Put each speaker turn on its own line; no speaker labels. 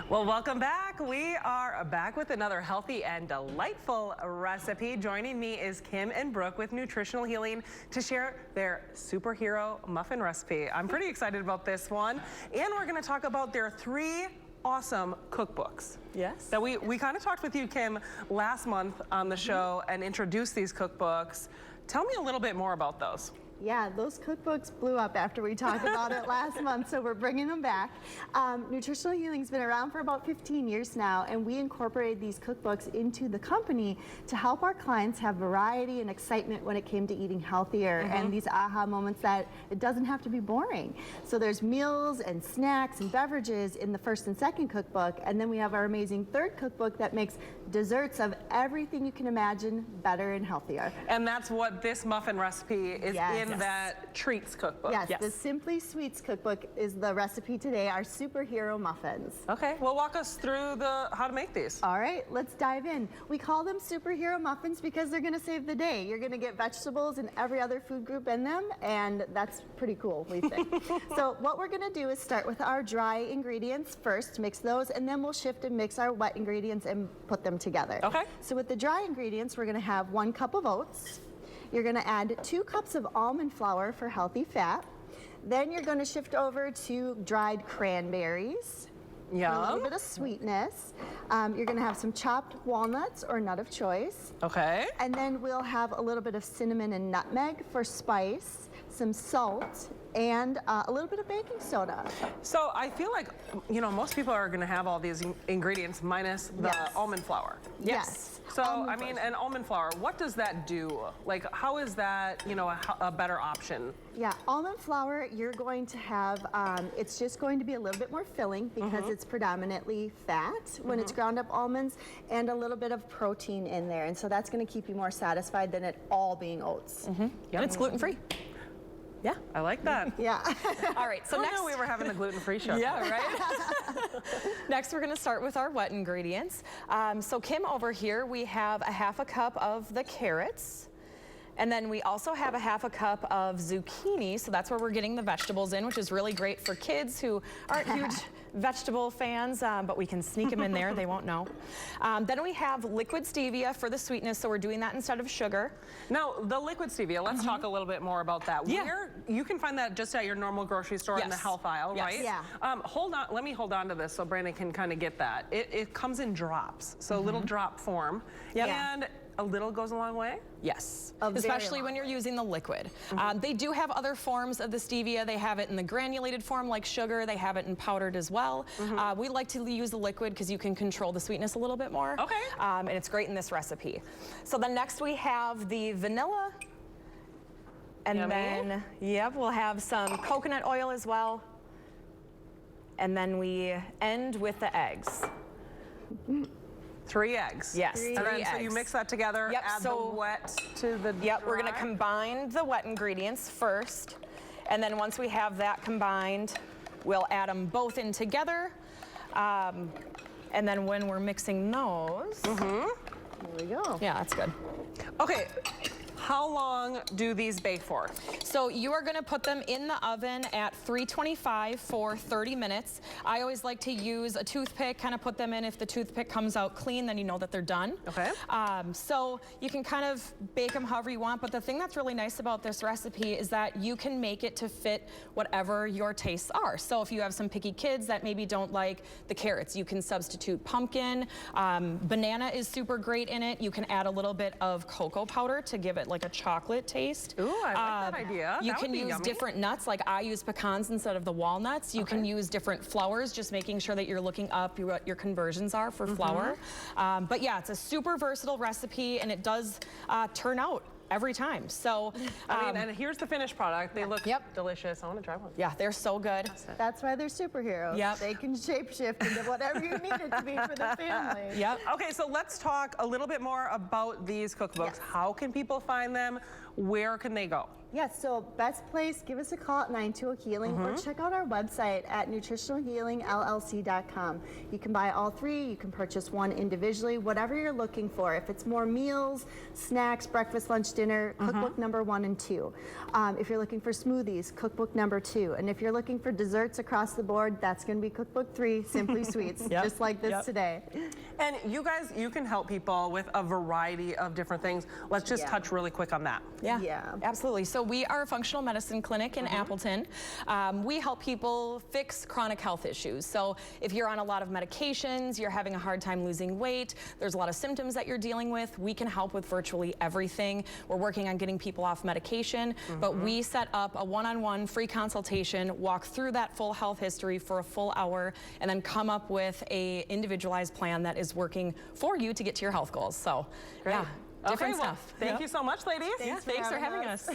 Well, welcome back. We are back with another healthy and delightful recipe. Joining me is Kim and Brooke with Nutritional Healing to share their superhero muffin recipe. I'm pretty excited about this one. And we're going to talk about their 3 awesome cookbooks.
Yes.
That we kind of talked with you, Kim, last month on the show and introduced these cookbooks. Tell me a little bit more about those.
Yeah, those cookbooks blew up after we talked about it last month, so we're bringing them back. Nutritional Healing's been around for about 15 years now, and we incorporated these cookbooks into the company to help our clients have variety and excitement when it came to eating healthier, and these aha moments that it doesn't have to be boring. So there's meals and snacks and beverages in the first and second cookbook, and then we have our amazing third cookbook that makes desserts of everything you can imagine better and healthier.
And that's what this muffin recipe is in that treats cookbook.
Yes, the Simply Sweets cookbook is the recipe today, our superhero muffins.
Okay, well, walk us through how to make these.
All right, let's dive in. We call them superhero muffins because they're gonna save the day. You're gonna get vegetables and every other food group in them, and that's pretty cool, we think. So what we're gonna do is start with our dry ingredients first, mix those, and then we'll shift and mix our wet ingredients and put them together.
Okay.
So with the dry ingredients, we're gonna have 1 cup of oats. You're gonna add 2 cups of almond flour for healthy fat. Then you're gonna shift over to dried cranberries.
Yum.
A little bit of sweetness. You're gonna have some chopped walnuts or nut of choice.
Okay.
And then we'll have a little bit of cinnamon and nutmeg for spice, some salt, and a little bit of baking soda.
So I feel like, you know, most people are going to have all these ingredients minus the almond flour.
Yes.
So, I mean, and almond flour, what does that do? Like, how is that, you know, a better option?
Yeah, almond flour, you're going to have, it's just going to be a little bit more filling because it's predominantly fat when it's ground up almonds and a little bit of protein in there. And so that's going to keep you more satisfied than it all being oats.
And it's gluten-free. Yeah.
I like that.
Yeah.
All right, so
I
next
know we were having a gluten-free show.
Yeah, right? Next, we're gonna start with our wet ingredients. So Kim, over here, we have a 1/2 cup of the carrots. And then we also have a 1/2 cup of zucchini, so that's where we're getting the vegetables in, which is really great for kids who aren't huge vegetable fans, but we can sneak them in there, they won't know. Then we have liquid stevia for the sweetness, so we're doing that instead of sugar.
Now, the liquid stevia, let's talk a little bit more about that.
Yeah.
You can find that just at your normal grocery store in the health aisle, right?
Yeah.
Hold on, let me hold on to this so Brandon can kind of get that. It comes in drops, so a little drop form. And a little goes a long way?
Yes, especially when you're using the liquid. They do have other forms of the stevia. They have it in the granulated form like sugar. They have it in powdered as well. We like to use the liquid because you can control the sweetness a little bit more.
Okay.
And it's great in this recipe. So then next we have the vanilla. And then, we'll have some coconut oil as well. And then we end with the eggs.
3 eggs.
Yes,
3
3
eggs. So you mix that together, add the wet to the dry.
We're gonna combine the wet ingredients first. And then once we have that combined, we'll add them both in together. And then when we're mixing those.
There we go.
Yeah, that's good.
Okay. How long do these bake for?
So you are gonna put them in the oven at 325 for 30 minutes. I always like to use a toothpick, kind of put them in. If the toothpick comes out clean, then you know that they're done.
Okay.
So you can kind of bake them however you want, but the thing that's really nice about this recipe is that you can make it to fit whatever your tastes are. So if you have some picky kids that maybe don't like the carrots, you can substitute pumpkin. Banana is super great in it. You can add a little bit of cocoa powder to give it like a chocolate taste.
Ooh, I like that idea.
You can use different nuts, like I use pecans instead of the walnuts. You can use different flours, just making sure that you're looking up what your conversions are for flour. But yeah, it's a super versatile recipe, and it does turn out every time. So,
I mean, and here's the finished product. They look delicious. I want to try one.
Yeah, they're so good.
That's why they're superheroes.
Yep.
They can shapeshift into whatever you need it to be for the family.
Yep.
Okay, so let's talk a little bit more about these cookbooks.
Yes.
How can people find them? Where can they go?
Yes, so best place, give us a call at 920-HEALING or check out our website at nutritionalhealingllc.com. You can buy all three, you can purchase one individually, whatever you're looking for. If it's more meals, snacks, breakfast, lunch, dinner, cookbook number 1 and 2. If you're looking for smoothies, cookbook number 2. And if you're looking for desserts across the board, that's going to be cookbook 3, Simply Sweets, just like this today.
And you guys, you can help people with a variety of different things. Let's just touch really quick on that.
Yeah, absolutely. So we are a functional medicine clinic in Appleton. We help people fix chronic health issues. So if you're on a lot of medications, you're having a hard time losing weight, there's a lot of symptoms that you're dealing with, we can help with virtually everything. We're working on getting people off medication, but we set up a one-on-one free consultation, walk through that full health history for a full hour, and then come up with a individualized plan that is working for you to get to your health goals. So, yeah.
Okay,
Different
well,
stuff.
thank you so much, ladies.
Thanks for having us.